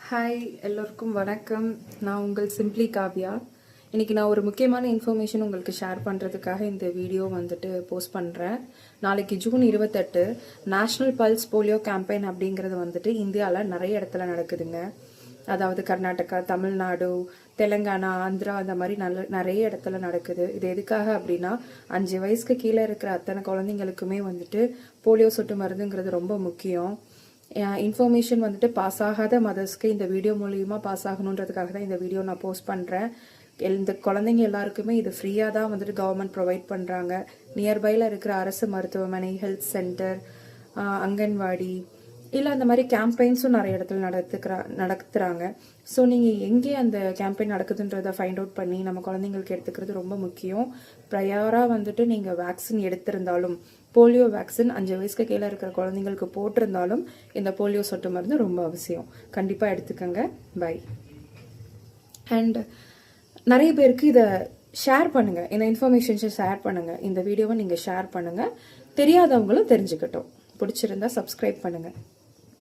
Hi எல்லோருக்கும் வணக்கம். நான் உங்கள் சிம்பிளி காவ்யா. இன்றைக்கி நான் ஒரு முக்கியமான இன்ஃபர்மேஷன் உங்களுக்கு ஷேர் பண்ணுறதுக்காக இந்த வீடியோ போஸ்ட் பண்ணுறேன். நாளைக்கு June 28 national pulse polio campaign அப்படிங்கிறது இந்தியாவில் நிறைய இடத்துல நடக்குதுங்க. அதாவது கர்நாடகா, தமிழ்நாடு, தெலுங்கானா, ஆந்திரா அந்த மாதிரி நிறைய இடத்துல நடக்குது. இது எதுக்காக அப்படின்னா 5 வயசுக்கு கீழே இருக்கிற அத்தனை குழந்தைங்களுக்குமே போலியோ சொட்டு மருந்துங்கிறது ரொம்ப முக்கியம். இன்ஃபர்மேஷன் பாஸ் ஆகாத மதர்ஸ்க்கு இந்த வீடியோ மூலியமாக பாஸ் ஆகணுன்றதுக்காக தான் இந்த வீடியோ நான் போஸ்ட் பண்ணுறேன். இந்த குழந்தைங்க எல்லாருக்குமே இது ஃப்ரீயாக தான் கவர்மெண்ட் ப்ரொவைட் பண்ணுறாங்க. நியர்பையில் இருக்கிற அரசு மருத்துவமனை, ஹெல்த் சென்டர், அங்கன்வாடி இல்லை அந்த மாதிரி கேம்பெயின்ஸும் நிறைய இடத்துல நடத்துகிறாங்க. ஸோ நீங்கள் எங்கே அந்த கேம்பெயின் நடக்குதுன்றதை ஃபைண்ட் அவுட் பண்ணி நம்ம குழந்தைங்களுக்கு எடுத்துக்கிறது ரொம்ப முக்கியம். ப்ரையராக நீங்கள் வேக்சின் எடுத்திருந்தாலும், போலியோ வேக்சின் 5 வயசுக்கு கீழே இருக்கிற குழந்தைங்களுக்கு போட்டிருந்தாலும் இந்த போலியோ சொட்டு மருந்து ரொம்ப அவசியம். கண்டிப்பாக எடுத்துக்கோங்க. பை. அண்ட் நிறைய பேருக்கு இதை ஷேர் பண்ணுங்கள், இந்த இன்ஃபர்மேஷன்ஸை ஷேர் பண்ணுங்கள். இந்த வீடியோவை நீங்கள் ஷேர் பண்ணுங்கள், தெரியாதவங்களும் தெரிஞ்சுக்கட்டும். பிடிச்சிருந்தா சப்ஸ்கிரைப் பண்ணுங்கள்.